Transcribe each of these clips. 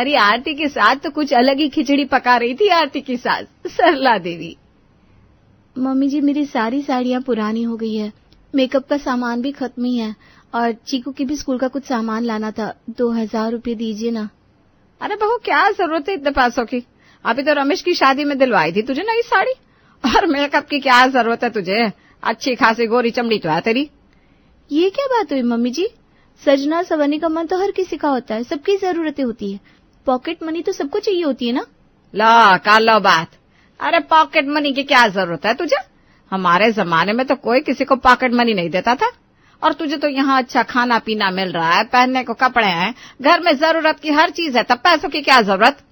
अरे आरती के साथ तो कुछ अलग ही खिचड़ी पका रही थी आरती की सास सरला देवी। मम्मी जी, मेरी सारी साड़ियाँ पुरानी हो गई है, मेकअप का सामान भी खत्म ही है, और चीकू के भी स्कूल का कुछ सामान लाना था। 2000 रुपये दीजिए ना। अरे बहू, क्या जरूरत है इतने पैसों की? अभी तो रमेश की शादी में दिलवाई थी तुझे नई साड़ी, और मेकअप की क्या जरूरत है तुझे? अच्छी खासी गोरी चमड़ी तो है तेरी। ये क्या बात हुई मम्मी जी? सजना सवरने का मन तो हर किसी का होता है, सबकी जरूरतें होती है। पॉकेट मनी तो सबको चाहिए होती है ना। ला कर लो बात। अरे पॉकेट मनी की क्या जरूरत है तुझे? हमारे जमाने में तो कोई किसी को पॉकेट मनी नहीं देता था, और तुझे तो यहाँ अच्छा खाना पीना मिल रहा है, पहनने को कपड़े हैं, घर में जरूरत की हर चीज है, तब पैसों की क्या जरूरत?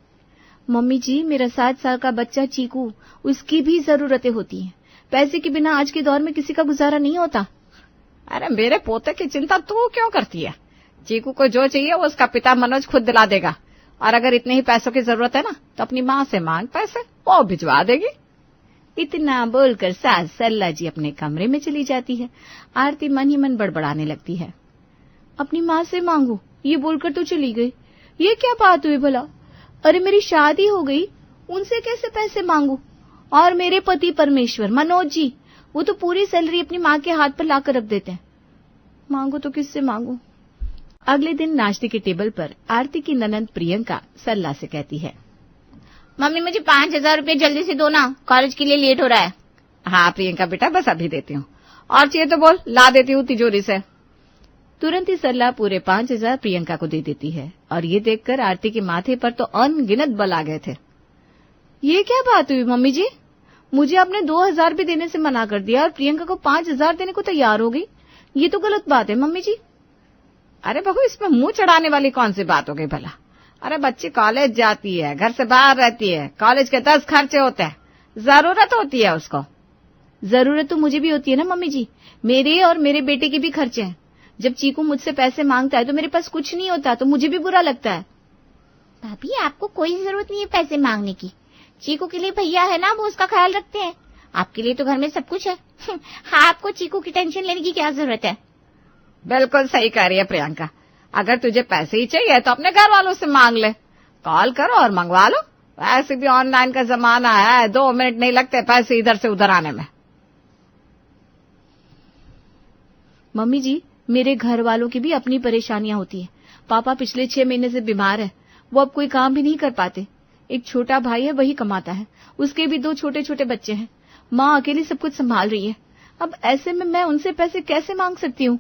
मम्मी जी, मेरा 7 साल का बच्चा चीकू, उसकी भी जरूरतें होती हैं। पैसे के बिना आज के दौर में किसी का गुजारा नहीं होता। अरे मेरे पोते की चिंता तू क्यों करती है? चीकू को जो चाहिए वो उसका पिता मनोज खुद दिला देगा, और अगर इतने ही पैसों की जरूरत है ना तो अपनी माँ से मांग पैसे, वो भिजवा देगी। इतना बोलकर सास सरला जी अपने कमरे में चली जाती है। आरती मन ही मन बड़बड़ाने लगती है। अपनी माँ से मांगू, ये बोलकर तो चली गई। ये क्या बात हुई भला? अरे मेरी शादी हो गई, उनसे कैसे पैसे मांगू? और मेरे पति परमेश्वर मनोज जी, वो तो पूरी सैलरी अपनी माँ के हाथ पर लाकर रख देते हैं। मांगू तो किससे मांगू? अगले दिन नाश्ते के टेबल पर आरती की ननंद प्रियंका सरला से कहती है, मम्मी मुझे 5000 रुपये जल्दी से दो ना, कॉलेज के लिए लेट हो रहा है। हाँ प्रियंका बेटा, बस अभी देती हूँ, और चाहिए तो बोल, ला देती हूँ तिजोरी से। तुरंत ही सरला पूरे 5000 प्रियंका को दे देती है, और ये देखकर आरती के माथे पर तो अनगिनत बल आ गए थे। ये क्या बात हुई मम्मी जी? मुझे आपने 2000 भी देने से मना कर दिया और प्रियंका को 5000 देने को तैयार हो गई। ये तो गलत बात है मम्मी जी। अरे बहू, इसमें मुंह चढ़ाने वाली कौन सी बात हो गई भला? अरे बच्ची कॉलेज जाती है, घर से बाहर रहती है, कॉलेज के 10 खर्चे होते हैं, जरूरत होती है उसको। जरूरत तो मुझे भी होती है ना मम्मी जी, मेरे और मेरे बेटे के भी खर्चे हैं। जब चीकू मुझसे पैसे मांगता है तो मेरे पास कुछ नहीं होता, तो मुझे भी बुरा लगता है। भाभी आपको कोई जरूरत नहीं है पैसे मांगने की, चीकू के लिए भैया है ना, वो उसका ख्याल रखते हैं। आपके लिए तो घर में सब कुछ है। हाँ, आपको चीकू की टेंशन लेने की क्या जरूरत है? बिल्कुल सही कह रही है प्रियंका। अगर तुझे पैसे ही चाहिए तो अपने घर वालों से मांग ले, कॉल करो और मंगवा लो। वैसे भी ऑनलाइन का जमाना है, 2 मिनट नहीं लगते पैसे इधर से उधर आने में। मम्मी जी, मेरे घर वालों की भी अपनी परेशानियां होती हैं। पापा पिछले 6 महीने से बीमार है, वो अब कोई काम भी नहीं कर पाते। एक छोटा भाई है, वही कमाता है, उसके भी 2 छोटे छोटे बच्चे हैं। माँ अकेली सब कुछ संभाल रही है। अब ऐसे में मैं उनसे पैसे कैसे मांग सकती हूँ?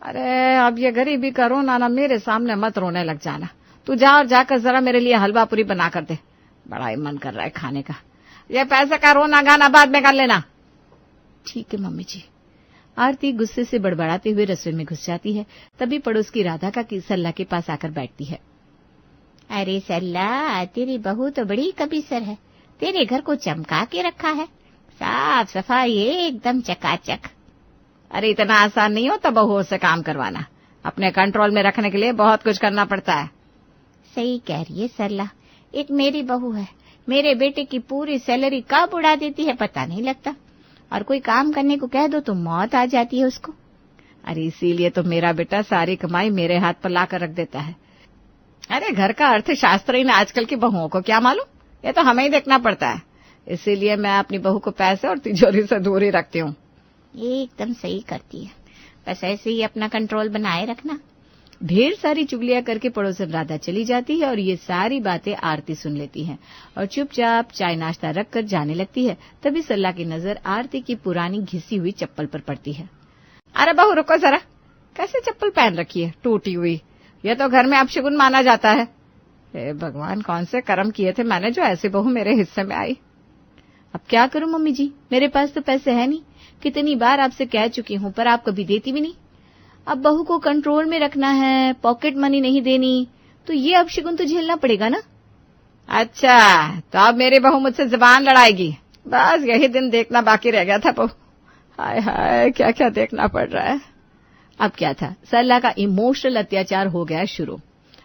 अरे अब ये गरीबी का रोना ना मेरे सामने मत रोने लग जाना। तू जा और जाकर जरा मेरे लिए हलवा पूरी बना कर दे, बड़ा ही मन कर रहा है खाने का। ये पैसे का रोना गाना बाद में कर लेना। ठीक है मम्मी जी। आरती गुस्से से बड़बड़ाते हुए रसोई में घुस जाती है। तभी पड़ोस की राधा का सरला के पास आकर बैठती है। अरे सरला, तेरी बहू तो बड़ी कबीसर है, तेरे घर को चमका के रखा है, साफ सफाई एकदम चकाचक। अरे इतना आसान नहीं होता बहुओं से काम करवाना, अपने कंट्रोल में रखने के लिए बहुत कुछ करना पड़ता है। सही कह रही है सरला, एक मेरी बहू है, मेरे बेटे की पूरी सैलरी कब उड़ा देती है पता नहीं लगता, और कोई काम करने को कह दो तो मौत आ जाती है उसको। अरे इसीलिए तो मेरा बेटा सारी कमाई मेरे हाथ पर लाकर रख देता है। अरे घर का अर्थशास्त्र ही ना आजकल की बहुओं को क्या मालूम, ये तो हमें ही देखना पड़ता है। इसीलिए मैं अपनी बहू को पैसे और तिजोरी से दूर ही रखती हूँ। एकदम सही करती है, बस ऐसे ही अपना कंट्रोल बनाए रखना। ढेर सारी चुगलियां करके पड़ोसन राधा चली जाती है, और ये सारी बातें आरती सुन लेती है और चुपचाप चाय नाश्ता रखकर जाने लगती है। तभी सरला की नजर आरती की पुरानी घिसी हुई चप्पल पर पड़ती है। अरे बहू रुको जरा, कैसे चप्पल पहन रखी है टूटी हुई? ये तो घर में अपशगुन माना जाता है। हे भगवान, कौन से कर्म किए थे मैंने जो ऐसी बहू मेरे हिस्से में आई। अब क्या करूं मम्मी जी, मेरे पास तो पैसे है नहीं। कितनी बार आपसे कह चुकी हूं, पर आप कभी देती भी नहीं। अब बहू को कंट्रोल में रखना है, पॉकेट मनी नहीं देनी, तो ये अपशगुन तो झेलना पड़ेगा ना। अच्छा, तो अब मेरी बहू मुझसे जुबान लड़ाएगी। बस यही दिन देखना बाकी रह गया था बहू। हाय हाय, क्या क्या देखना पड़ रहा है। अब क्या था, सरला का इमोशनल अत्याचार हो गया शुरू।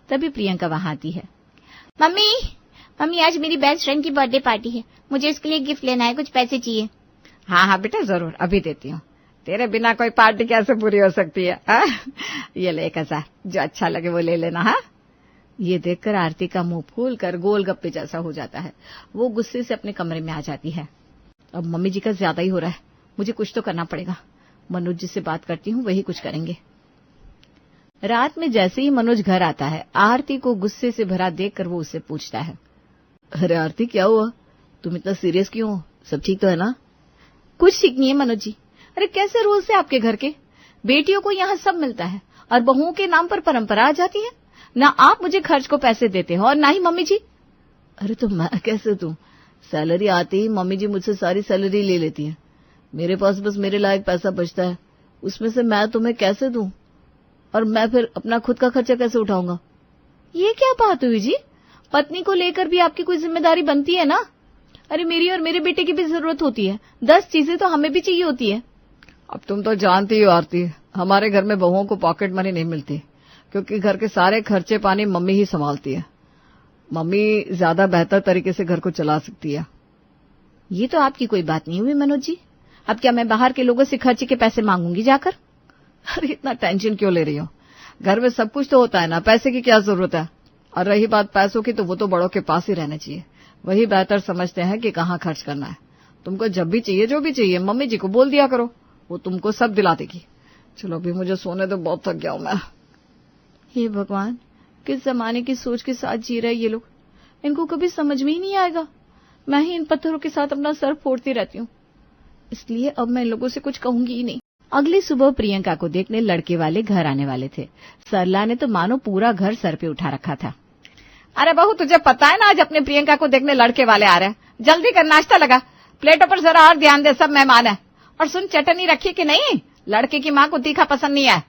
तभी प्रियंका वहां आती है। मम्मी, मम्मी आज मेरी बेस्ट फ्रेंड की बर्थडे पार्टी है, मुझे इसके लिए गिफ्ट लेना है, कुछ पैसे चाहिए। हाँ हाँ बेटा, जरूर अभी देती हूँ। तेरे बिना कोई पार्टी कैसे पूरी हो सकती है? ये ले 1,000, जो अच्छा लगे वो ले लेना। हाँ, ये देखकर आरती का मुंह फूलकर गोलगप्पे जैसा हो जाता है। वो गुस्से से अपने कमरे में आ जाती है। अब मम्मी जी का ज्यादा ही हो रहा है, मुझे कुछ तो करना पड़ेगा। मनोज जी से बात करती हूँ, वही कुछ करेंगे। रात में जैसे ही मनोज घर आता है, आरती को गुस्से से भरा देखकर वो उससे पूछता है, अरे आरती, क्या हुआ? तुम इतना सीरियस क्यों हो? सब ठीक तो है ना? कुछ ठीक नहीं है मनोज जी। अरे कैसे रूल्स है आपके घर के? बेटियों को यहाँ सब मिलता है और बहुओं के नाम पर परंपरा आ जाती है। ना आप मुझे खर्च को पैसे देते हो और ना ही मम्मी जी। अरे तो मैं कैसे दूं? सैलरी आती ही मम्मी जी मुझसे सारी सैलरी ले लेती है। मेरे पास बस मेरे लायक पैसा बचता है, उसमें से मैं तुम्हें कैसे दूं? और मैं फिर अपना खुद का खर्चा कैसे उठाऊंगा? ये क्या बात हुई जी? पत्नी को लेकर भी आपकी कोई जिम्मेदारी बनती है ना। अरे मेरी और मेरे बेटे की भी जरूरत होती है, 10 चीजें तो हमें भी चाहिए होती है। अब तुम तो जानती हो आरती, हमारे घर में बहुओं को पॉकेट मनी नहीं मिलती, क्योंकि घर के सारे खर्चे पानी मम्मी ही संभालती है। मम्मी ज्यादा बेहतर तरीके से घर को चला सकती है। ये तो आपकी कोई बात नहीं हुई मनोज जी। अब क्या मैं बाहर के लोगों से खर्चे के पैसे मांगूंगी जाकर? अरे इतना टेंशन क्यों ले रही हो? घर में सब कुछ तो होता है ना, पैसे की क्या जरूरत है? और रही बात पैसों की, तो वो तो बड़ों के पास ही रहना चाहिए, वही बेहतर समझते हैं कि कहाँ खर्च करना है। तुमको जब भी चाहिए, जो भी चाहिए, मम्मी जी को बोल दिया करो, वो तुमको सब दिला देगी। चलो अभी मुझे सोने दो, बहुत थक गया हूं मैं। हे भगवान, किस जमाने की सोच के साथ जी रहे ये लोग, इनको कभी समझ में ही नहीं आएगा। मैं ही इन पत्थरों के साथ अपना सर फोड़ती रहती हूँ, इसलिए अब मैं इन लोगों से कुछ कहूंगी ही नहीं। अगली सुबह प्रियंका को देखने लड़के वाले घर आने वाले थे। सरला ने तो मानो पूरा घर सर पे उठा रखा था। अरे बहू, तुझे पता है ना आज अपने प्रियंका को देखने लड़के वाले आ रहे हैं। जल्दी कर, नाश्ता लगा, प्लेटों पर जरा और ध्यान दे, सब मेहमान है। और सुन, चटनी रखी कि नहीं? लड़के की माँ को तीखा पसंद नहीं है।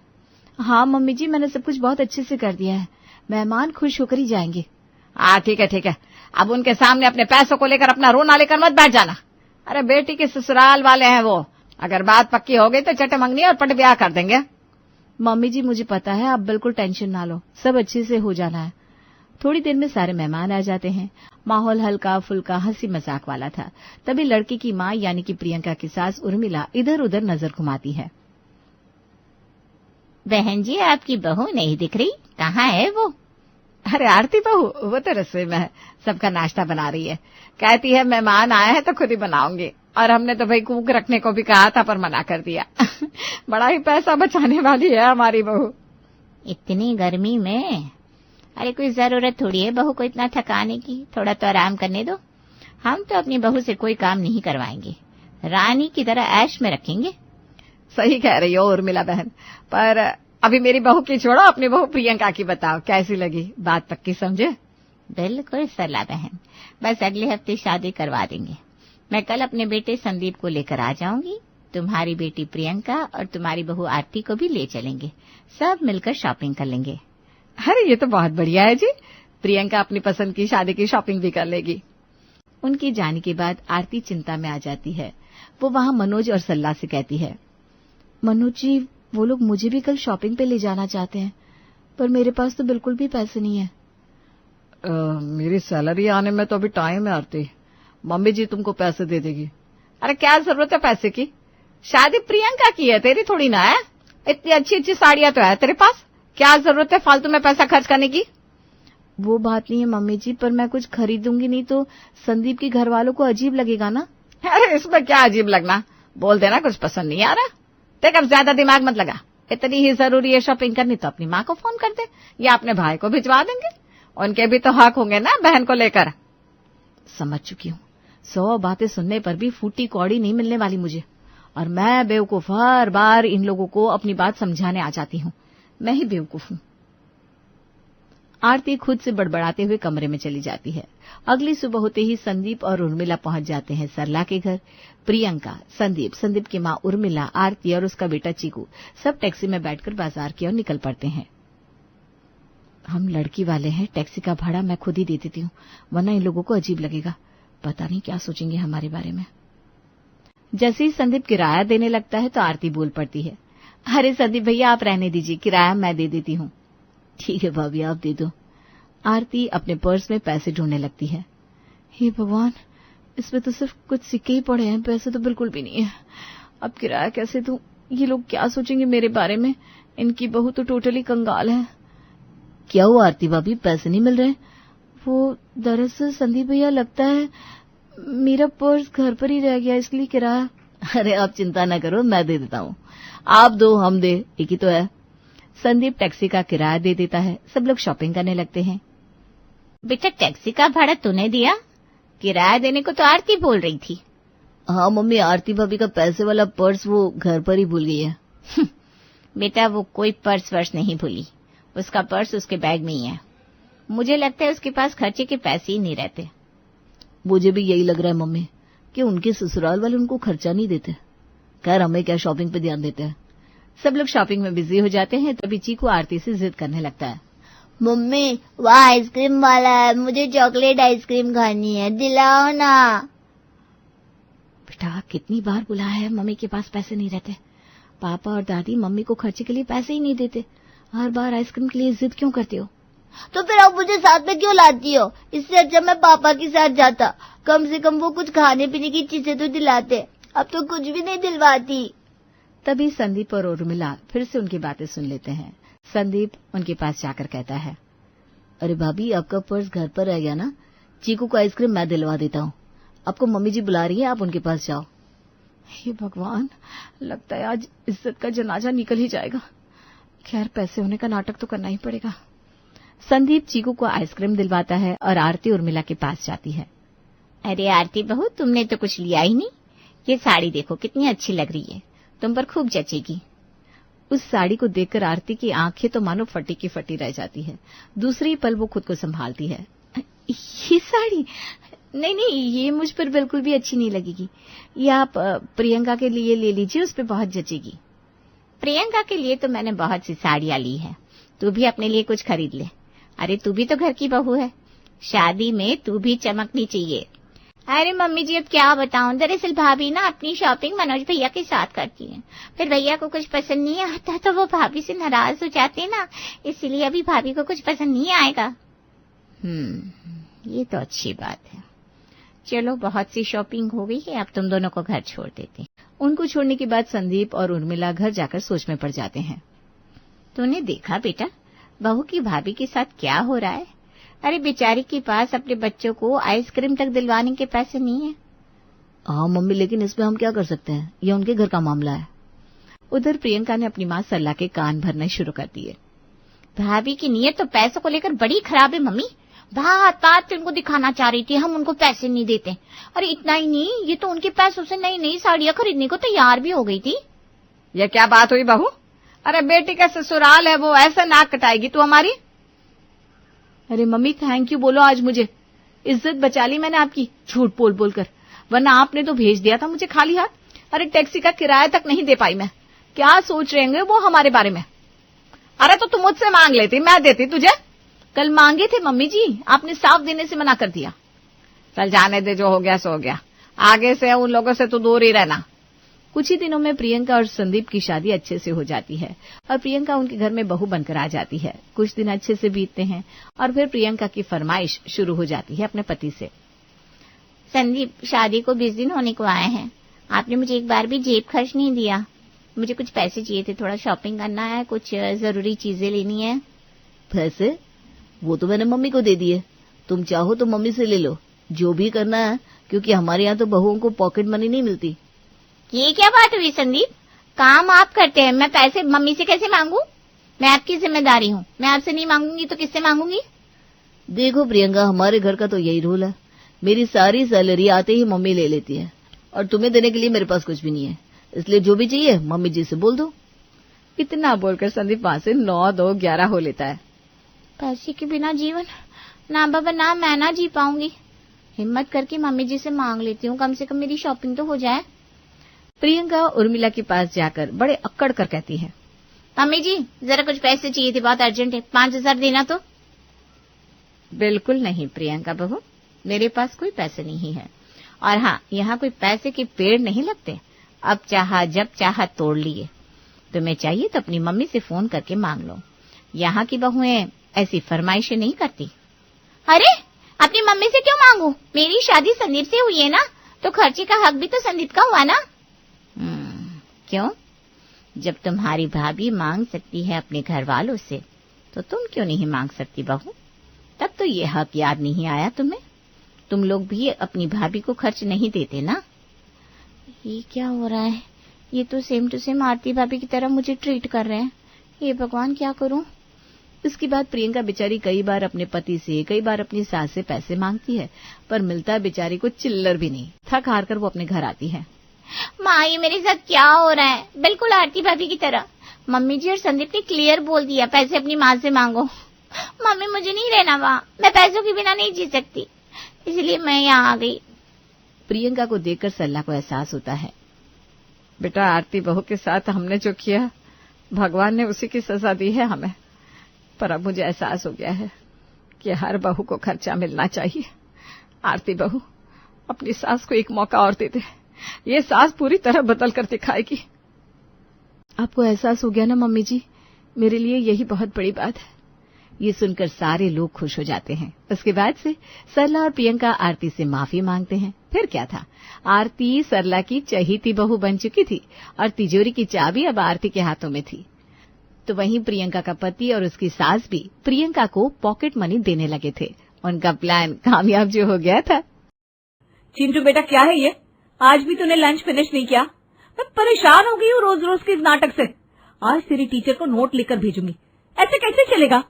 हाँ मम्मी जी, मैंने सब कुछ बहुत अच्छे से कर दिया है, मेहमान खुश होकर ही जाएंगे। हाँ ठीक है ठीक है, अब उनके सामने अपने पैसों को लेकर अपना रोना लेकर मत बैठ जाना। अरे बेटी के ससुराल वाले हैं वो, अगर बात पक्की हो गई तो चटमंगनी और पट ब्याह कर देंगे। मम्मी जी मुझे पता है, आप बिल्कुल टेंशन ना लो, सब अच्छे से हो जाना है। थोड़ी देर में सारे मेहमान आ जाते हैं। माहौल हल्का फुल्का हंसी मजाक वाला था। तभी लड़के की माँ यानी कि प्रियंका की सास उर्मिला इधर उधर नजर घुमाती है। बहन जी, आपकी बहू नहीं दिख रही, कहाँ है वो? अरे आरती बहू, वो तो रसोई में है, सबका नाश्ता बना रही है। कहती है मेहमान आए हैं तो खुद ही बनाऊंगी, और हमने तो भाई कुक रखने को भी कहा था पर मना कर दिया। बड़ा ही पैसा बचाने वाली है हमारी बहू। इतनी गर्मी में? अरे कोई जरूरत थोड़ी है बहू को इतना थकाने की, थोड़ा तो आराम करने दो। हम तो अपनी बहू से कोई काम नहीं करवाएंगे, रानी की तरह ऐश में रखेंगे। सही कह रही हो उर्मिला बहन, पर अभी मेरी बहू की छोड़ो, अपनी बहू प्रियंका की बताओ, कैसी लगी? बात पक्की समझे? बिल्कुल सरला बहन, बस अगले हफ्ते शादी करवा देंगे। मैं कल अपने बेटे संदीप को लेकर आ जाऊंगी, तुम्हारी बेटी प्रियंका और तुम्हारी बहू आरती को भी ले चलेंगे, सब मिलकर शॉपिंग कर लेंगे। अरे ये तो बहुत बढ़िया है जी, प्रियंका अपनी पसंद की शादी की शॉपिंग भी कर लेगी। उनके जाने के बाद आरती चिंता में आ जाती है। वो वहां मनोज और सल्ला से कहती है, मनोज जी, वो लोग मुझे भी कल शॉपिंग पे ले जाना चाहते हैं, पर मेरे पास तो बिल्कुल भी पैसे नहीं है। मेरी सैलरी आने में तो अभी टाइम है आरती, मम्मी जी तुमको पैसे दे देगी। अरे क्या जरूरत है पैसे की? शादी प्रियंका की है, तेरी थोड़ी ना है। इतनी अच्छी अच्छी साड़ियां तो है तेरे पास, क्या जरूरत है फालतू में पैसा खर्च करने की? वो बात नहीं है मम्मी जी, पर मैं कुछ खरीदूंगी नहीं तो संदीप के घर वालों को अजीब लगेगा ना। अरे इसमें क्या अजीब लगना, बोल देना कुछ पसंद नहीं आ रहा। देख अब ज्यादा दिमाग मत लगा, इतनी ही जरूरी है शॉपिंग करनी तो अपनी माँ को फोन कर दे या अपने भाई को भिजवा देंगे, उनके भी तो हक होंगे ना बहन को लेकर। समझ चुकी हूँ, 100 बातें सुनने पर भी फूटी कौड़ी नहीं मिलने वाली मुझे, और मैं बेवकूफ हर बार इन लोगों को अपनी बात समझाने आ जाती हूँ। मैं ही बेवकूफ हूँ। आरती खुद से बड़बड़ाते हुए कमरे में चली जाती है। अगली सुबह होते ही संदीप और उर्मिला पहुंच जाते हैं सरला के घर। प्रियंका, संदीप की माँ उर्मिला, आरती और उसका बेटा चीकू सब टैक्सी में बैठकर बाजार की ओर निकल पड़ते हैं। हम लड़की वाले हैं, टैक्सी का भाड़ा मैं खुद ही दे देती हूँ, वरना इन लोगों को अजीब लगेगा, पता नहीं क्या सोचेंगे हमारे बारे में। जैसे ही संदीप किराया देने लगता है तो आरती बोल पड़ती है, अरे संदीप भैया आप रहने दीजिए, किराया मैं दे देती हूँ। ठीक है भाभी, आप दे दो। आरती अपने पर्स में पैसे ढूंढने लगती है। हे भगवान, इसमें तो सिर्फ कुछ सिक्के ही पड़े हैं, पैसे तो बिल्कुल भी नहीं है, अब किराया कैसे दूं? ये लोग क्या सोचेंगे मेरे बारे में। इनकी बहू तो टोटली कंगाल है। क्या हुआ आरती भाभी, पैसे नहीं मिल रहे? वो दरअसल संदीप भैया, लगता है मेरा पर्स घर पर ही रह गया, इसलिए किराया। अरे आप चिंता न करो, मैं दे देता हूँ। आप दो हम दे, एक ही तो है। संदीप टैक्सी का किराया दे देता है। सब लोग शॉपिंग करने लगते हैं। बेटा टैक्सी का भाड़ा तूने दिया? किराया देने को तो आरती बोल रही थी। हाँ मम्मी, आरती भाभी का पैसे वाला पर्स वो घर पर ही भूल गई है। बेटा वो कोई पर्स वर्स नहीं भूली, उसका पर्स उसके बैग में ही है। मुझे लगता है उसके पास खर्चे के पैसे ही नहीं रहते। मुझे भी यही लग रहा है मम्मी कि उनके ससुराल वाले उनको खर्चा नहीं देते। खैर हमें क्या, शॉपिंग पे ध्यान देते हैं। सब लोग शॉपिंग में बिजी हो जाते हैं। तभी चीकू आरती से जिद करने लगता है। मम्मी वहाँ आइसक्रीम वाला है, मुझे चॉकलेट आइसक्रीम खानी है, दिलाओ ना। बेटा कितनी बार बुलाया है, मम्मी के पास पैसे नहीं रहते। पापा और दादी मम्मी को खर्चे के लिए पैसे ही नहीं देते। हर बार आइसक्रीम के लिए जिद क्यों करते हो? तो फिर आप मुझे साथ में क्यों लाती हो? इससे अच्छा मैं पापा के साथ जाता, कम से कम वो कुछ खाने पीने की चीजें तो दिलाते। अब तो कुछ भी नहीं दिलवाती। तभी संदीप और उर्मिला फिर से उनकी बातें सुन लेते हैं। संदीप उनके पास जाकर कहता है, अरे भाभी आपका पर्स घर पर रह गया ना, चीकू को आइसक्रीम मैं दिलवा देता हूँ। आपको मम्मी जी बुला रही है, आप उनके पास जाओ। हे भगवान, लगता है आज इज्जत का जनाजा निकल ही जाएगा। खैर पैसे होने का नाटक तो करना ही पड़ेगा। संदीप चीकू को आइसक्रीम दिलवाता है और आरती उर्मिला के पास जाती है। अरे आरती बहू, तुमने तो कुछ लिया ही नहीं। ये साड़ी देखो कितनी अच्छी लग रही है, तुम पर खूब जचेगी। उस साड़ी को देखकर आरती की आंखें तो मानो फटी की फटी रह जाती है। दूसरी पल वो खुद को संभालती है। ये साड़ी नहीं, ये मुझ पर बिल्कुल भी अच्छी नहीं लगेगी। ये आप प्रियंका के लिए ले लीजिए, उस पर बहुत जचेगी। प्रियंका के लिए तो मैंने बहुत सी साड़ियां ली है, तू भी अपने लिए कुछ खरीद ले। अरे तू भी तो घर की बहू है, शादी में तू भी चमकनी चाहिए। अरे मम्मी जी अब क्या बताऊं, दरअसल भाभी ना अपनी शॉपिंग मनोज भैया के साथ करती हैं। फिर भैया को कुछ पसंद नहीं आता तो वो भाभी से नाराज हो जाते ना, इसीलिए अभी भाभी को कुछ पसंद नहीं आएगा। ये तो अच्छी बात है। चलो बहुत सी शॉपिंग हो गई है, अब तुम दोनों को घर छोड़ देते। उनको छोड़ने के बाद संदीप और उर्मिला घर जाकर सोच में पड़ जाते हैं। तूने देखा बेटा बहू की भाभी के साथ क्या हो रहा है? अरे बेचारी के पास अपने बच्चों को आइसक्रीम तक दिलवाने के पैसे नहीं है। हाँ मम्मी, लेकिन इसमें हम क्या कर सकते हैं, ये उनके घर का मामला है। उधर प्रियंका ने अपनी माँ सरला के कान भरने शुरू कर दिए। भाभी की नीयत तो पैसों को लेकर बड़ी खराब है मम्मी। बात बात उनको दिखाना चाह रही थी हम उनको पैसे नहीं देते। अरे इतना ही नहीं, ये तो उनके पैसों से नई नई साड़ियां खरीदने को तैयार भी हो गई थी। ये क्या बात हुई बहू? अरे बेटी का ससुराल है, वो ऐसे नाक कटाएगी तू हमारी? अरे मम्मी थैंक यू बोलो, आज मुझे इज्जत बचा ली मैंने आपकी, झूठ बोल बोल कर। वरना आपने तो भेज दिया था मुझे खाली हाथ। अरे टैक्सी का किराया तक नहीं दे पाई मैं। क्या सोच रहे होंगे वो हमारे बारे में? अरे तो तुम मुझसे मांग लेती, मैं देती तुझे। कल मांगे थे मम्मी जी, आपने साफ देने से मना कर दिया। चल जाने दे, जो हो गया सो हो गया। आगे से उन लोगों से तो दूर ही रहना। कुछ ही दिनों में प्रियंका और संदीप की शादी अच्छे से हो जाती है और प्रियंका उनके घर में बहू बनकर आ जाती है। कुछ दिन अच्छे से बीतते हैं और फिर प्रियंका की फरमाइश शुरू हो जाती है अपने पति से। संदीप शादी को 20 दिन होने को आए हैं, आपने मुझे एक बार भी जेब खर्च नहीं दिया। मुझे कुछ पैसे चाहिए थे, थोड़ा शॉपिंग करना है, कुछ जरूरी चीजें लेनी है। पैसे? वो तो मैंने मम्मी को दे दिए। तुम चाहो तो मम्मी से ले लो, जो भी करना है, क्योंकि हमारे यहाँ तो बहुओं को पॉकेट मनी नहीं मिलती। ये क्या बात हुई संदीप? काम आप करते हैं, मैं पैसे मम्मी से कैसे मांगू? मैं आपकी जिम्मेदारी हूँ, मैं आपसे नहीं मांगूंगी तो किससे मांगूंगी? देखो प्रियंका, हमारे घर का तो यही रूल है, मेरी सारी सैलरी आते ही मम्मी ले लेती है और तुम्हें देने के लिए मेरे पास कुछ भी नहीं है, इसलिए जो भी चाहिए मम्मी जी से बोल दो। इतना बोलकर संदीप वहां से 9, 2, 11 हो लेता है। पैसे के बिना जीवन ना बाबा ना मैं ना जी पाऊंगी। हिम्मत करके मम्मी जी से मांग लेती हूँ, कम से कम मेरी शॉपिंग तो हो जाए। प्रियंका उर्मिला के पास जाकर बड़े अक्कड़ कर कहती है, मम्मी जी जरा कुछ पैसे चाहिए थे, बहुत अर्जेंट है, 5000 देना तो। बिल्कुल नहीं प्रियंका बहू, मेरे पास कोई पैसे नहीं है। और हाँ, यहाँ कोई पैसे के पेड़ नहीं लगते। अब चाहा जब चाहा तोड़ लिए। तुम्हें चाहिए तो अपनी मम्मी से फोन करके मांग लो। यहाँ की बहुएं ऐसी फरमाइशें नहीं करती। अरे अपनी मम्मी से क्यों मांगू? मेरी शादी संदीप से हुई है ना, तो खर्चे का हक भी तो संदीप का हुआ ना। क्यों? जब तुम्हारी भाभी मांग सकती है अपने घर वालों से, तो तुम क्यों नहीं मांग सकती बहू? तब तो ये हक याद नहीं आया तुम्हें? तुम लोग भी अपनी भाभी को खर्च नहीं देते ना? ये क्या हो रहा है? ये तो सेम टू सेम आरती भाभी की तरह मुझे ट्रीट कर रहे हैं। हे भगवान, क्या करूं? इसके बाद प्रियंका बेचारी कई बार अपने पति से, कई बार अपनी सास से पैसे मांगती है, पर मिलता बेचारी को चिल्लर भी नहीं। थक हार कर वो अपने घर आती है। माँ, ये मेरे साथ क्या हो रहा है? बिल्कुल आरती भाभी की तरह। मम्मी जी और संदीप ने क्लियर बोल दिया, पैसे अपनी माँ से मांगो। मम्मी, मुझे नहीं रहना वहाँ, मैं पैसों के बिना नहीं जी सकती, इसलिए मैं यहाँ आ गई। प्रियंका को देखकर सरला को एहसास होता है, बेटा आरती बहू के साथ हमने जो किया, भगवान ने उसी की सजा दी है हमें। पर अब मुझे एहसास हो गया है कि हर बहू को खर्चा मिलना चाहिए। आरती बहू, अपनी सास को एक मौका और दे दे, ये सास पूरी तरह बदल कर दिखाएगी। आपको एहसास हो गया ना मम्मी जी? मेरे लिए यही बहुत बड़ी बात है। ये सुनकर सारे लोग खुश हो जाते हैं। उसके बाद से सरला और प्रियंका आरती से माफी मांगते हैं। फिर क्या था, आरती सरला की चहेती बहू बन चुकी थी और तिजोरी की चाबी अब आरती के हाथों में थी। तो वहीं प्रियंका का पति और उसकी सास भी प्रियंका को पॉकेट मनी देने लगे थे। उनका प्लान कामयाब जो हो गया था। चिंटू बेटा, क्या है ये? आज भी तूने लंच फिनिश नहीं किया? मैं परेशान हो गई हूँ रोज रोज के इस नाटक से। आज तेरी टीचर को नोट लिखकर भेजूंगी। ऐसे कैसे चलेगा?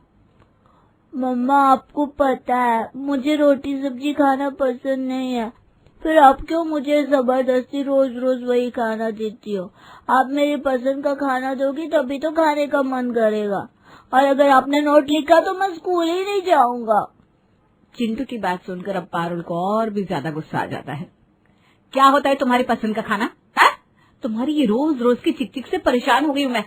मम्मा, आपको पता है मुझे रोटी सब्जी खाना पसंद नहीं है, फिर आप क्यों मुझे जबरदस्ती रोज रोज वही खाना देती हो? आप मेरी पसंद का खाना दोगी तभी तो खाने का मन करेगा, और अगर आपने नोट लिखा तो मैं स्कूल ही नहीं जाऊंगा। चिंटू की बात सुनकर अब पारुल को और भी ज्यादा गुस्सा आ जाता है। क्या होता है तुम्हारी पसंद का खाना है? तुम्हारी ये रोज रोज की चिक चिक से परेशान हो गई हूँ मैं।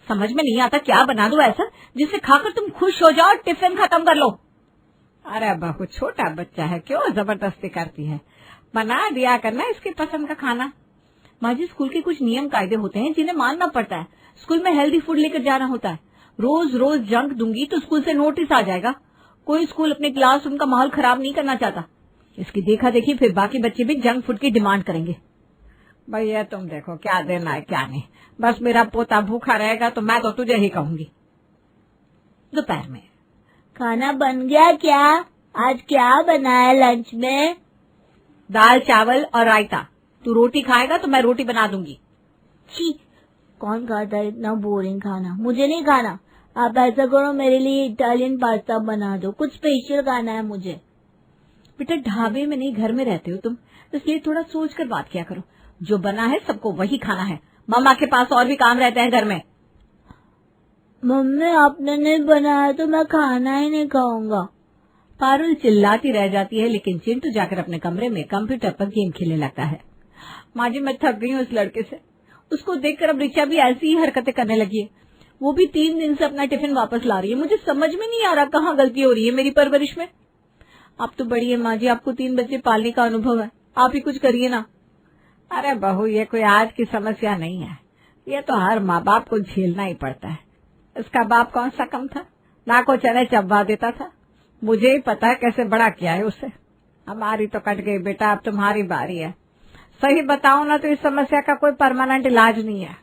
समझ में नहीं आता क्या बना दो ऐसा जिसे खाकर तुम खुश हो जाओ और टिफिन खत्म कर लो। अरे बहू, छोटा बच्चा है, क्यों जबरदस्ती करती है? बना दिया करना इसकी पसंद का खाना। माँ जी, स्कूल के कुछ नियम कायदे होते हैं जिन्हें मानना पड़ता है। स्कूल में हेल्दी फूड लेकर जाना होता है। रोज रोज जंक दूंगी तो स्कूल से नोटिस आ जाएगा। कोई स्कूल अपने क्लासरूम का माहौल खराब नहीं करना चाहता। इसकी देखा देखी फिर बाकी बच्चे भी जंक फूड की डिमांड करेंगे। भैया तुम देखो क्या देना है क्या नहीं। बस मेरा पोता भूखा रहेगा तो मैं तो तुझे ही कहूंगी। दोपहर में खाना बन गया क्या? आज क्या बनाया लंच में? दाल चावल और रायता। तू रोटी खाएगा तो मैं रोटी बना दूंगी। छी, कौन खाता है इतना बोरिंग खाना? मुझे नहीं खाना। आप ऐसा करो, मेरे लिए इटालियन पास्ता बना दो, कुछ स्पेशल खाना है मुझे। बेटा, ढाबे में नहीं घर में रहते हो तुम, इसलिए थोड़ा सोच कर बात किया करो। जो बना है सबको वही खाना है। मामा के पास और भी काम रहते हैं घर में। मम्मी, आपने नहीं बनाया तो मैं खाना ही नहीं खाऊंगा। पारुल चिल्लाती रह जाती है, लेकिन चिंटू जाकर अपने कमरे में कंप्यूटर पर गेम खेलने लगता है। माँ जी, मैं थक गई हूँ इस लड़के से। उसको देखकर अब रिचा भी ऐसी ही हरकतें करने लगी है। वो भी 3 दिन से अपना टिफिन वापस ला रही है। मुझे समझ में नहीं आ रहा कहाँ गलती हो रही है मेरी परवरिश में। आप तो बड़ी है माँ जी, आपको 3 बच्चे पालने का अनुभव है, आप ही कुछ करिए ना। अरे बहू, ये कोई आज की समस्या नहीं है, ये तो हर माँ बाप को झेलना ही पड़ता है। इसका बाप कौन सा कम था, ना को चने चबा देता था। मुझे ही पता है कैसे बड़ा किया है उसे। हमारी तो कट गई बेटा, अब तुम्हारी बारी है। सही बताऊं ना तो इस समस्या का कोई परमानेंट इलाज नहीं है।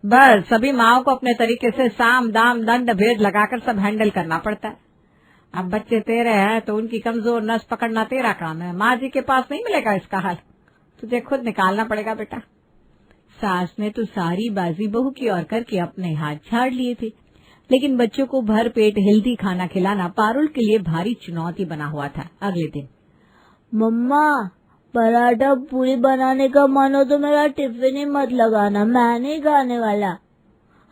बस सभी माओ को अपने तरीके से साम दाम दंड भेद लगाकर सब हैंडल करना पड़ता है। अब बच्चे तेरे हैं तो उनकी कमजोर नस पकड़ना तेरा काम है। माँ जी के पास नहीं मिलेगा इसका हल, तुझे खुद निकालना पड़ेगा बेटा। सास ने तो सारी बाजी बहू की ओर करके अपने हाथ झाड़ लिए थे, लेकिन बच्चों को भर पेट हेल्दी खाना खिलाना पारुल के लिए भारी चुनौती बना हुआ था। अगले दिन, मम्मा, पराठा पूरी बनाने का मन हो तो मेरा टिफिन ही मत लगाना, मैं नहीं खाने वाला।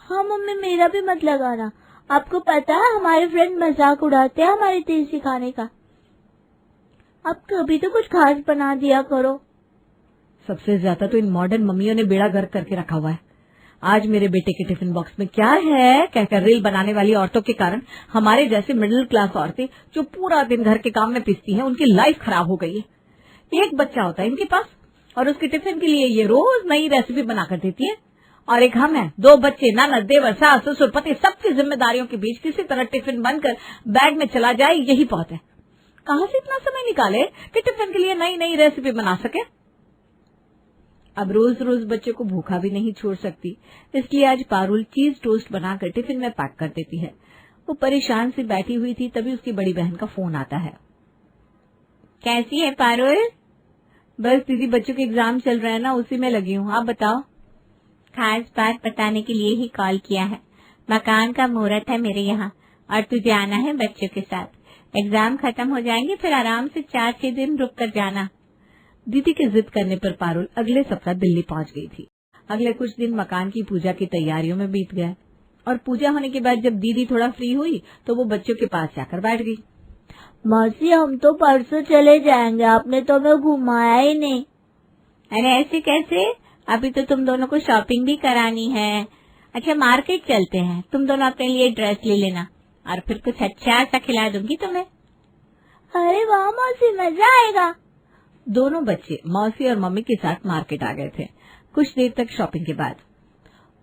हाँ मम्मी, मेरा भी मत लगाना। आपको पता है हमारे फ्रेंड मजाक उड़ाते हैं हमारे देसी खाने का। आप कभी तो कुछ खास बना दिया करो। सबसे ज्यादा तो इन मॉडर्न मम्मियों ने बेड़ा गर्क करके रखा हुआ है। आज मेरे बेटे के टिफिन बॉक्स में क्या है कहकर रील बनाने वाली औरतों के कारण हमारे जैसे मिडिल क्लास औरतें जो पूरा दिन घर के काम में पिसती हैं, उनकी लाइफ खराब हो गई है। एक बच्चा होता है इनके पास और उसके टिफिन के लिए ये रोज नई रेसिपी बनाकर देती है, और एक हम हैं, 2 बच्चे, ननद, देवर, सास, ससुर, पति, सबकी जिम्मेदारियों के बीच किसी तरह टिफिन बनकर बैग में चला जाए, यही बहुत है। कहाँ से इतना समय निकाले कि टिफिन के लिए नई नई रेसिपी बना सके। अब रोज रोज बच्चे को भूखा भी नहीं छोड़ सकती, इसलिए आज पारुल चीज टोस्ट बनाकर टिफिन में पैक कर देती है। वो परेशान सी बैठी हुई थी, तभी उसकी बड़ी बहन का फोन आता है। कैसी है पारुल? बस दीदी, बच्चों के एग्जाम चल रहे हैं ना, उसी में लगी हूँ। आप बताओ। खास बात बताने के लिए ही कॉल किया है। मकान का मुहूर्त है मेरे यहाँ और तुझे आना है बच्चों के साथ। एग्जाम खत्म हो जाएंगे, फिर आराम से 4-6 दिन रुक कर जाना। दीदी के जिद करने पर पारुल अगले सप्ताह दिल्ली पहुंच गई थी। अगले कुछ दिन मकान की पूजा की तैयारियों में बीत गए और पूजा होने के बाद जब दीदी थोड़ा फ्री हुई तो वो बच्चों के पास जाकर बैठ गई। मौसी, हम तो परसों चले जाएंगे, आपने तो हमें घुमाया ही नहीं। अरे ऐसे कैसे? अभी तो तुम दोनों को शॉपिंग भी करानी है। अच्छा, मार्केट चलते हैं, तुम दोनों अपने लिए ड्रेस ले लेना और फिर कुछ अच्छा सा खिला दूंगी तुम्हें। अरे वाह मौसी, मजा आएगा। दोनों बच्चे मौसी और मम्मी के साथ मार्केट आ गए थे। कुछ देर तक शॉपिंग के बाद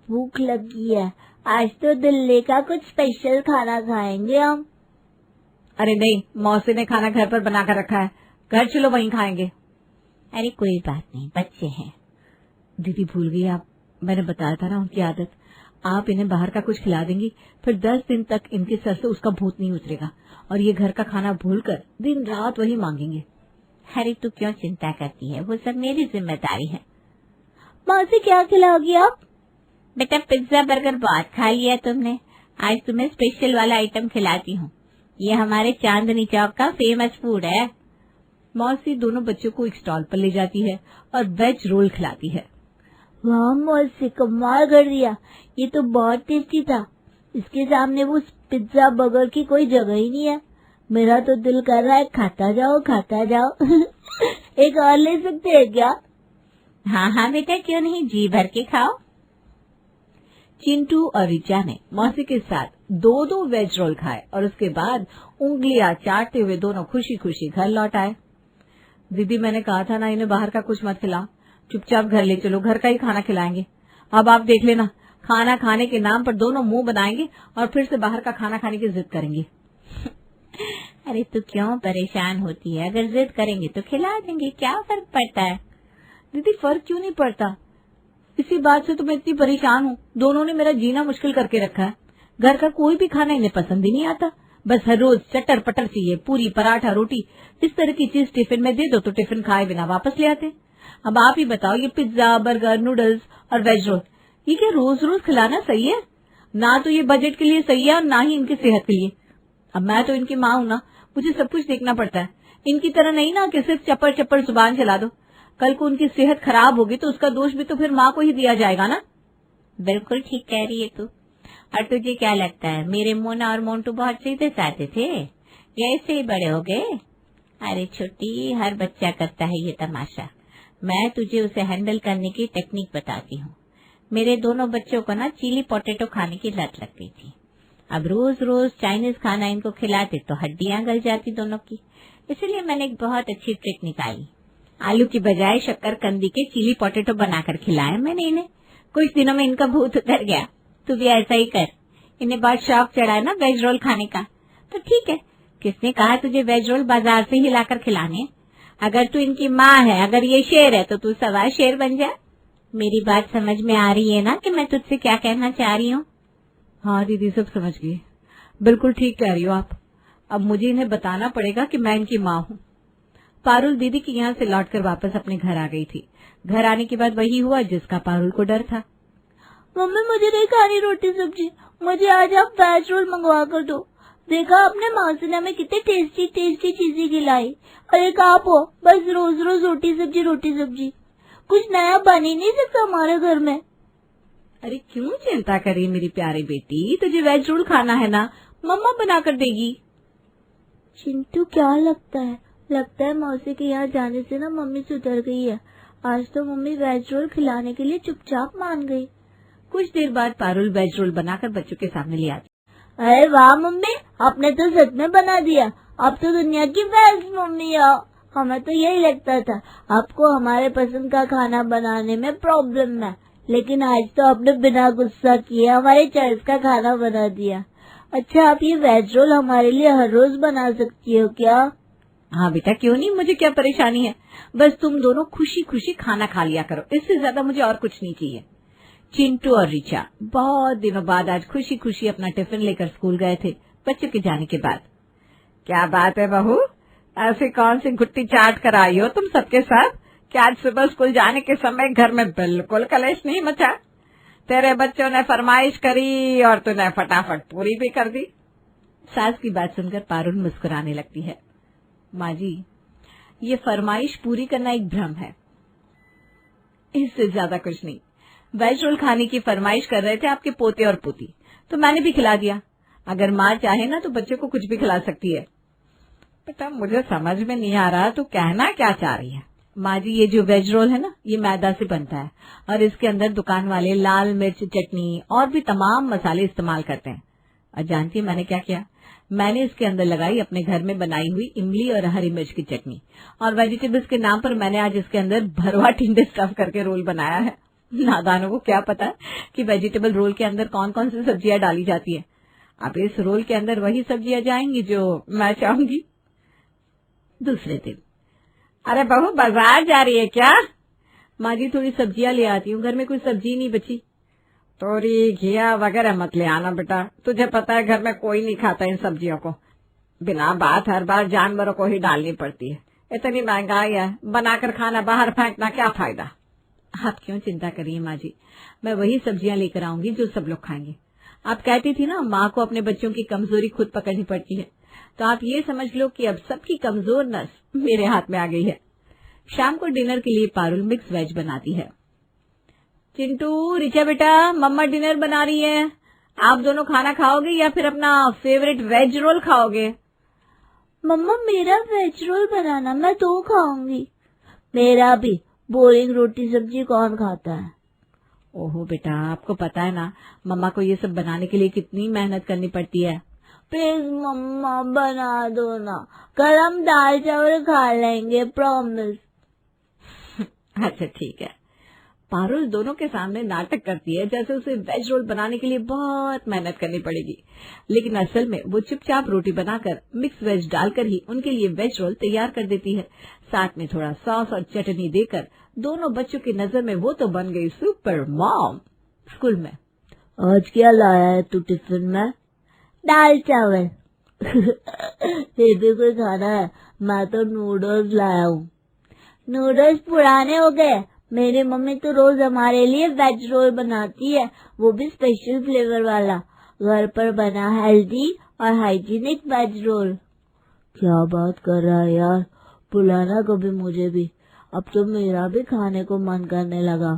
भूख लगी है, आज तो दिल्ली का कुछ स्पेशल खाना खाएंगे हम। अरे नहीं, मौसी ने खाना घर पर बनाकर रखा है, घर चलो वहीं खाएंगे। अरे कोई बात नहीं, बच्चे हैं। दीदी भूल गई आप, मैंने बताया था ना उनकी आदत। आप इन्हें बाहर का कुछ खिला देंगी, फिर 10 दिन तक इनके सर से उसका भूत नहीं उतरेगा और ये घर का खाना भूलकर दिन रात वही मांगेंगे। अरे तू क्यों चिंता करती है, वो सब मेरी जिम्मेदारी है। मौसी, क्या खिलाओगी आप? बेटा, पिज्जा बर्गर बहुत खा लिया तुमने, आज तुम्हें स्पेशल वाला आइटम खिलाती हूँ। ये हमारे चांदनी चौक का फेमस फूड है। मौसी दोनों बच्चों को एक स्टॉल पर ले जाती है और वेज रोल खिलाती है। वाह मौसी, कमाल कर दिया, ये तो बहुत टेस्टी था। इसके सामने वो पिज्जा बर्गर की कोई जगह ही नहीं है। मेरा तो दिल कर रहा है खाता जाओ खाता जाओ। एक और ले सकते हैं क्या? हाँ हाँ बेटा, क्यों नहीं, जी भर के खाओ। चिंटू और रिचा ने मौसी के साथ 2-2 वेज रोल खाए और उसके बाद उंगलियां चाटते हुए दोनों खुशी खुशी घर लौट आए। दीदी, मैंने कहा था ना इन्हें बाहर का कुछ मत खिलाओ, चुपचाप घर ले चलो, घर का ही खाना खिलाएंगे। अब आप देख लेना, खाना खाने के नाम पर दोनों मुंह बनाएंगे और फिर से बाहर का खाना खाने की जिद करेंगे। अरे तू क्यों परेशान होती है, अगर जिद करेंगे तो खिला देंगे, क्या फर्क पड़ता है। दीदी, फर्क क्यों नहीं पड़ता, इसी बात से तो मैं इतनी परेशान हूँ। दोनों ने मेरा जीना मुश्किल करके रखा है। घर का कोई भी खाना इन्हें पसंद ही नहीं आता, बस हर रोज चटर पटर चाहिए, पूरी पराठा रोटी इस तरह की चीज टिफिन में दे दो तो टिफिन खाए बिना वापस ले आते। अब आप ही बताओ, ये पिज्जा बर्गर नूडल्स और वेज रोल, ये क्या रोज रोज खिलाना सही है? ना तो ये बजट के लिए सही है और ना ही इनकी सेहत के लिए। अब मैं तो इनकी माँ हूँ ना, मुझे सब कुछ देखना पड़ता है। इनकी तरह नहीं ना कि सिर्फ चप्पड़ चप्पड़ जुबान चला दो। कल को उनकी सेहत खराब होगी तो उसका दोष भी तो फिर माँ को ही दिया जाएगा ना। बिल्कुल ठीक कह रही है तू। और तुझे क्या लगता है मेरे मोना और मोन्टू बहुत सीधे साधे थे या ऐसे ही बड़े हो गए? अरे छोटी, हर बच्चा करता है ये तमाशा। मैं तुझे उसे हैंडल करने की टेक्निक बताती हूँ। मेरे दोनों बच्चों को ना चिली पोटैटो खाने की लत लग गई थी। अब रोज रोज चाइनीज खाना इनको खिलाते तो हड्डियां गल जाती दोनों की, इसलिए मैंने एक बहुत अच्छी ट्रिक निकाली। आलू की बजाय शक्करकंदी के चिली पोटैटो बनाकर खिलाया मैंने इन्हें। कुछ दिनों में इनका भूत उतर गया। तू भी ऐसा ही कर। इन्हें बहुत शौक चढ़ा है ना वेज रोल खाने का, तो ठीक है, किसने कहा तुझे वेज रोल बाजार से ही लाकर खिलाने? अगर तू इनकी माँ है, अगर ये शेर है तो तू सवा शेर बन जा। मेरी बात समझ में आ रही है ना कि मैं तुझसे क्या कहना चाह रही हूँ? हाँ दीदी, सब समझ गई, बिल्कुल ठीक कह रही हो आप। अब मुझे इन्हें बताना पड़ेगा कि मैं इनकी माँ हूँ। पारुल दीदी के यहाँ से लौटकर वापस अपने घर आ गई थी। घर आने के बाद वही हुआ जिसका पारुल को डर था। मम्मी, मुझे नहीं खानी रोटी सब्जी, मुझे आज आप वेज रोल मंगवा कर दो। देखा आपने मौसी ने हमें कितनी टेस्टी टेस्टी चीजें खिलाई, और एक आप हो बस रोज रोज रोटी सब्जी। कुछ नया बन ही नहीं सकता हमारे घर में। अरे क्यों चिंता करी मेरी प्यारी बेटी, तुझे वेज रोल खाना है ना, मम्मा बना कर देगी। चिंटू, क्या लगता है मौसी के यहाँ जाने से ना मम्मी सुधर गई है। आज तो मम्मी वेज रोल खिलाने के लिए चुपचाप मान गई। कुछ देर बाद पारुल वेज रोल बनाकर बच्चों के सामने ले आती। अरे वाह मम्मी, आपने तो सच में बना दिया, आप तो दुनिया की बेस्ट मम्मी हो। हमें तो यही लगता था आपको हमारे पसंद का खाना बनाने में प्रॉब्लम है, लेकिन आज तो आपने बिना गुस्सा किए हमारे चॉइस का खाना बना दिया। अच्छा, आप ये वेज रोल हमारे लिए हर रोज बना सकती हो क्या? हाँ बेटा, क्यों नहीं, मुझे क्या परेशानी है, बस तुम दोनों खुशी खुशी खाना खा लिया करो, इससे ज्यादा मुझे और कुछ नहीं चाहिए। चिंटू और रिचा बहुत दिनों बाद आज खुशी खुशी अपना टिफिन लेकर स्कूल गए थे बच्चों के जाने के बाद। क्या बात है बहू, ऐसे कौन सी गुट्टी चाट कर आई हो तुम सबके साथ कि आज सुबह स्कूल जाने के समय घर में बिल्कुल कलेश नहीं मचा। तेरे बच्चों ने फरमाइश करी और तूने फटाफट पूरी भी कर दी। सास की बात सुनकर पारुल मुस्कुराने लगती है। माँ जी, ये फरमाइश पूरी करना एक भ्रम है, इससे ज्यादा कुछ नहीं। वेज रोल खाने की फरमाइश कर रहे थे आपके पोते और पोती, तो मैंने भी खिला दिया। अगर माँ चाहे ना तो बच्चे को कुछ भी खिला सकती है। बेटा मुझे समझ में नहीं आ रहा तो कहना क्या चाह रही है। माँ जी, ये जो वेज रोल है ना, ये मैदा से बनता है और इसके अंदर दुकान वाले लाल मिर्च, चटनी और भी तमाम मसाले इस्तेमाल करते हैं। और जानती है मैंने क्या किया? मैंने इसके अंदर लगाई अपने घर में बनाई हुई इमली और हरी मिर्च की चटनी, और वेजिटेबल्स के नाम पर मैंने आज इसके अंदर भरवा टिंडे स्टफ करके रोल बनाया है। नादानों को क्या पता है कि वेजिटेबल रोल के अंदर कौन कौन सी सब्जियां डाली जाती है। अब इस रोल के अंदर वही सब्जियां जाएंगी जो मैं चाहूंगी। दूसरे दिन, अरे बहू बाजार जा रही है क्या? माँ जी, थोड़ी सब्जियां ले आती हूँ, घर में कोई सब्जी नहीं बची। तोरी घिया वगैरह मत ले आना बेटा, तुझे पता है घर में कोई नहीं खाता इन सब्जियों को। बिना बात हर बार जानवरों को ही डालनी पड़ती है। इतनी महंगाई है, बनाकर खाना बाहर फेंकना क्या फायदा। आप क्यों चिंता करिए माँ जी, मैं वही सब्जियां लेकर आऊंगी जो सब लोग खाएंगे। आप कहती थी ना माँ को अपने बच्चों की कमजोरी खुद पकड़नी पड़ती है, तो आप ये समझ लो कि अब सबकी कमजोर नस मेरे हाथ में आ गई है। शाम को डिनर के लिए पारुल मिक्स वेज बनाती है। चिंटू, रिचा बेटा, मम्मा डिनर बना रही है, आप दोनों खाना खाओगे या फिर अपना फेवरेट वेज रोल खाओगे? मम्मा मेरा वेज रोल बनाना, मैं तो खाऊंगी। मेरा भी, बोरिंग रोटी सब्जी कौन खाता है। ओहो बेटा, आपको पता है ना मम्मा को ये सब बनाने के लिए कितनी मेहनत करनी पड़ती है। प्लीज मम्मा बना दो ना, कल हम दाल चावल खा लेंगे, प्रॉमिस। अच्छा ठीक है। पारुल दोनों के सामने नाटक करती है जैसे उसे वेज रोल बनाने के लिए बहुत मेहनत करनी पड़ेगी, लेकिन असल में वो चुपचाप रोटी बनाकर मिक्स वेज डालकर ही उनके लिए वेज रोल तैयार कर देती है। साथ में थोड़ा सॉस और चटनी देकर दोनों बच्चों की नजर में वो तो बन गई सुपर मॉम। स्कूल में, आज क्या लाया है तू टिफिन में? दाल चावल। फिर भी कोई खाना है? मैं तो नूडल्स लाया हूँ। नूडल्स पुराने हो गए, मेरी मम्मी तो रोज हमारे लिए वेज रोल बनाती है, वो भी स्पेशल फ्लेवर वाला, घर पर बना हेल्दी और हाइजीनिक वेज रोल। क्या बात कर रहा है यार, बुलाना कभी मुझे भी, अब तो मेरा भी खाने को मन करने लगा।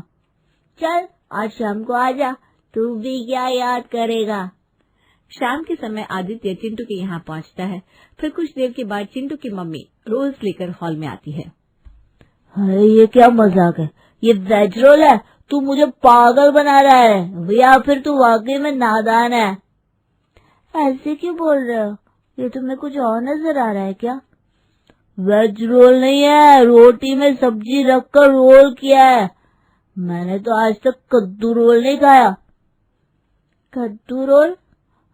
चल आज शाम को आजा, तू भी क्या याद करेगा। शाम के समय आदित्य चिंटू के यहाँ पहुँचता है। फिर कुछ देर के बाद चिंटू की मम्मी रोल्स लेकर हॉल में आती है। अरे ये क्या मजाक है, ये वेज रोल है, तू मुझे पागल बना रहा है या फिर तू वाकई में नादान है। ऐसे क्यों बोल रहे हो, ये तुम्हें कुछ और नजर आ रहा है क्या? वेज रोल नहीं है, रोटी में सब्जी रखकर रोल किया है। मैंने तो आज तक कद्दू रोल नहीं खाया। कद्दू रोल?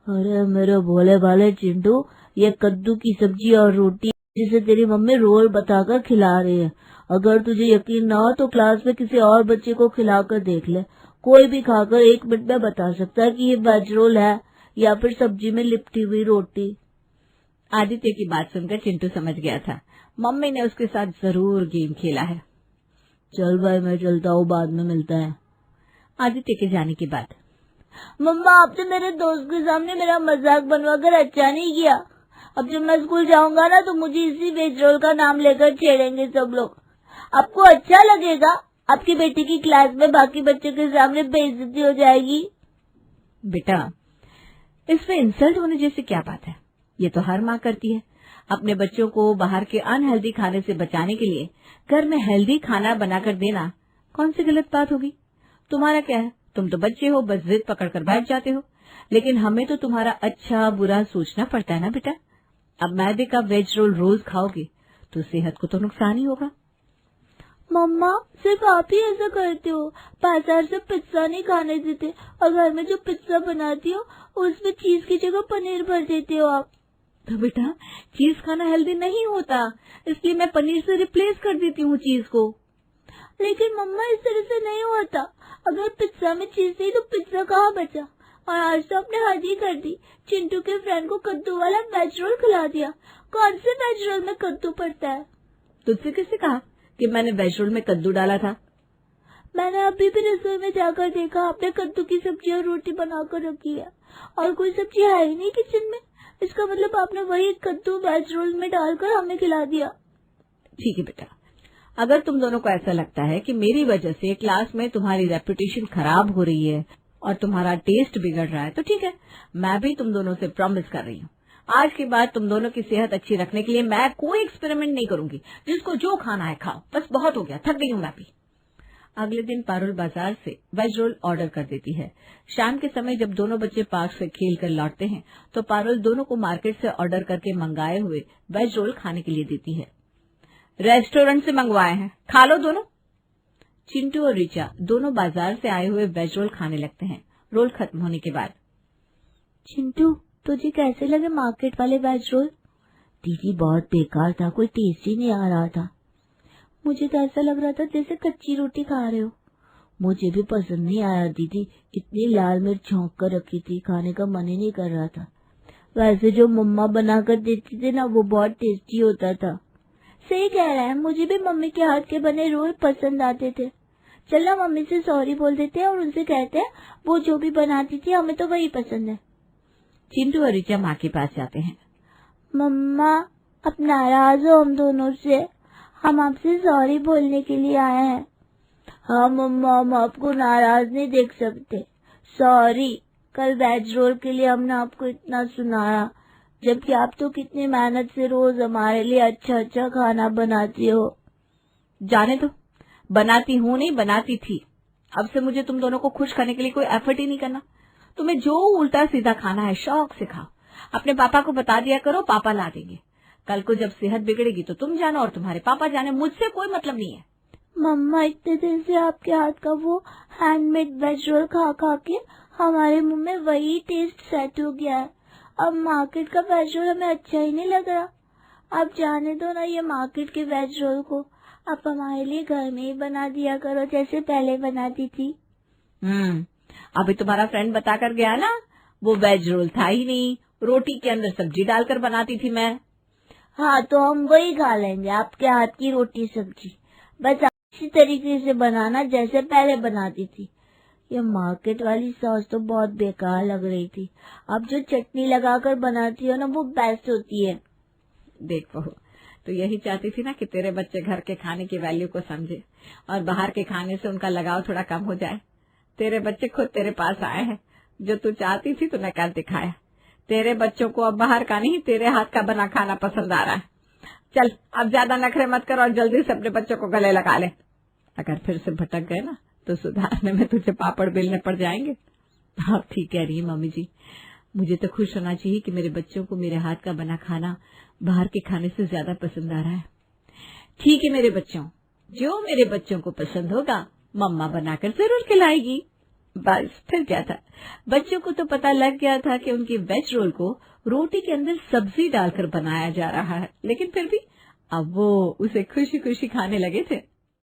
अरे मेरे भोले भाले चिंटू, ये कद्दू की सब्जी और रोटी जिसे तेरी मम्मी रोल बताकर खिला रही है। अगर तुझे यकीन ना हो तो क्लास में किसी और बच्चे को खिलाकर देख ले, कोई भी खाकर 1 मिनट में बता सकता है कि ये वेज रोल है या फिर सब्जी में लिपटी हुई रोटी। आदित्य की बात सुनकर चिंटू समझ गया था मम्मी ने उसके साथ जरूर गेम खेला है। चल भाई मैं चलता हूँ, बाद में मिलता है। आदित्य के जाने के बाद, मम्मा आपने मेरे दोस्त के सामने मेरा मजाक बनवाकर अच्छा नहीं किया। अब जब मैं स्कूल जाऊंगा ना तो मुझे इसी वेज रोल का नाम लेकर छेड़ेंगे सब लोग। आपको अच्छा लगेगा? आपकी बेटी की क्लास में बाकी बच्चों के सामने बेइज्जती हो जाएगी। बेटा इसमें इंसल्ट होने जैसी क्या बात है, ये तो हर माँ करती है। अपने बच्चों को बाहर के अनहेल्दी खाने से बचाने के लिए घर में हेल्दी खाना बनाकर देना कौन सी गलत बात होगी। तुम्हारा क्या है, तुम तो बच्चे हो, बस जिद पकड़कर बैठ जाते हो, लेकिन हमें तो तुम्हारा अच्छा बुरा सोचना पड़ता है ना बेटा। अब मैदे का वेज रोल रोज खाओगे तो सेहत को तो नुकसान ही होगा। मम्मा सिर्फ आप ही ऐसा करते हो, बाजार से पिज्जा नहीं खाने देते और घर में जो पिज्जा बनाती हो उसमें चीज की जगह पनीर भर देते हो आप। तो बेटा चीज खाना हेल्दी नहीं होता, इसलिए मैं पनीर से रिप्लेस कर देती हूँ चीज को। लेकिन मम्मा इस तरह से नहीं होता, अगर पिज्जा में चीज थी तो पिज्जा कहाँ बचा? और आज तो आपने हद ही कर दी, चिंटू के फ्रेंड को कद्दू वाला वेज रोल खिला दिया। कौन से वेज रोल में कद्दू पड़ता है? तुझसे किसने कहा कि मैंने वेज रोल में कद्दू डाला था? मैंने अभी भी रसोई में जाकर देखा, आपने कद्दू की सब्जी और रोटी बनाकर रखी है और कोई सब्जी है ही नहीं किचन में। इसका मतलब आपने वही कद्दू वेज रोल में डालकर हमें खिला दिया। ठीक है बेटा, अगर तुम दोनों को ऐसा लगता है कि मेरी वजह से क्लास में तुम्हारी रेपुटेशन खराब हो रही है और तुम्हारा टेस्ट बिगड़ रहा है तो ठीक है, मैं भी तुम दोनों से प्रॉमिस कर रही हूँ, आज के बाद तुम दोनों की सेहत अच्छी रखने के लिए मैं कोई एक्सपेरिमेंट नहीं करूंगी। जिसको जो खाना है खाओ, बस बहुत हो गया, थक गई हूँ मैं भी। अगले दिन पारुल बाजार से वेज रोल ऑर्डर कर देती है। शाम के समय जब दोनों बच्चे पार्क से खेल कर लौटते हैं तो पारुल दोनों को मार्केट से ऑर्डर करके मंगाए हुए वेज रोल खाने के लिए देती है। रेस्टोरेंट से मंगवाए हैं, खा लो दोनों। चिंटू और रिचा दोनों बाजार से आए हुए वेज रोल खाने लगते हैं। रोल खत्म होने के बाद, चिंटू तुझे कैसे लगे मार्केट वाले वेज रोल? दीदी बहुत बेकार था, कोई टेस्ट ही नहीं आ रहा था। मुझे तो ऐसा लग रहा था जैसे कच्ची रोटी खा रहे हो। मुझे भी पसंद नहीं आया दीदी, इतनी लाल मिर्च झोंक कर रखी थी, खाने का मन ही नहीं कर रहा था। वैसे जो मम्मा बनाकर देती थी ना वो बहुत टेस्टी होता था। सही कह रहा है, मुझे भी मम्मी के हाथ के बने रोल पसंद आते थे। चलो मम्मी से सॉरी बोल देते हैं और उनसे कहते हैं वो जो भी बनाती थी हमें तो वही पसंद है। चिंटू और रिचा माँ के पास जाते हैं। मम्मा अब नाराज हो हम दोनों से, हम आपसे सॉरी बोलने के लिए आए हैं। हाँ मम्मा, हम आपको नाराज नहीं देख सकते, सॉरी। कल वेज रोल के लिए हमने आपको इतना सुनाया, जबकि आप तो कितनी मेहनत से रोज हमारे लिए अच्छा अच्छा खाना बनाती हो। जाने दो, बनाती हूँ नहीं बनाती थी। अब से मुझे तुम दोनों को खुश करने के लिए कोई एफर्ट ही नहीं करना। तुम्हें जो उल्टा सीधा खाना है शौक से खाओ। अपने पापा को बता दिया करो, पापा ला देंगे। कल को जब सेहत बिगड़ेगी तो तुम जानो और तुम्हारे पापा जाने, मुझसे कोई मतलब नहीं है। मम्मा इतने दिन से आपके हाथ का वो हैंडमेड वेज रोल खा खा के हमारे मुंह में वही टेस्ट सेट हो गया है। अब मार्केट का वेज रोल हमें अच्छा ही नहीं लग रहा। अब जाने दो ना ये मार्केट के वेज रोल को, आप हमारे लिए घर में ही बना दिया करो जैसे पहले बनाती थी। अभी तुम्हारा फ्रेंड बता कर गया ना, वो वेज रोल था ही नहीं, रोटी के अंदर सब्जी डालकर बनाती थी मैं। हाँ तो हम वही खा लेंगे, आपके हाथ की रोटी सब्जी, बस अच्छी तरीके से बनाना जैसे पहले बनाती थी। ये मार्केट वाली सॉस तो बहुत बेकार लग रही थी, अब जो चटनी लगाकर बनाती हो ना वो बेस्ट होती है। देख बहू, तो यही चाहती थी ना कि तेरे बच्चे घर के खाने की वैल्यू को समझे और बाहर के खाने से उनका लगाव थोड़ा कम हो जाए। तेरे बच्चे खुद तेरे पास आए हैं, जो तू चाहती थी तूने कर दिखाया। तेरे बच्चों को अब बाहर का नहीं तेरे हाथ का बना खाना पसंद आ रहा है। चल अब ज्यादा नखरे मत कर और जल्दी से अपने बच्चों को गले लगा ले। अगर फिर से भटक गए ना तो सुधारने में तुझे पापड़ बेलने पड़ जाएंगे। हाँ ठीक कह रही है मम्मी जी, मुझे तो खुश होना चाहिए कि मेरे बच्चों को मेरे हाथ का बना खाना बाहर के खाने से ज्यादा पसंद आ रहा है। ठीक है मेरे बच्चों, जो मेरे बच्चों को पसंद होगा मम्मा बनाकर जरूर खिलाएगी। बस फिर क्या था, बच्चों को तो पता लग गया था कि उनकी वेज रोल को रोटी के अंदर सब्जी डालकर बनाया जा रहा है, लेकिन फिर भी अब वो उसे खुशी खुशी खाने लगे थे।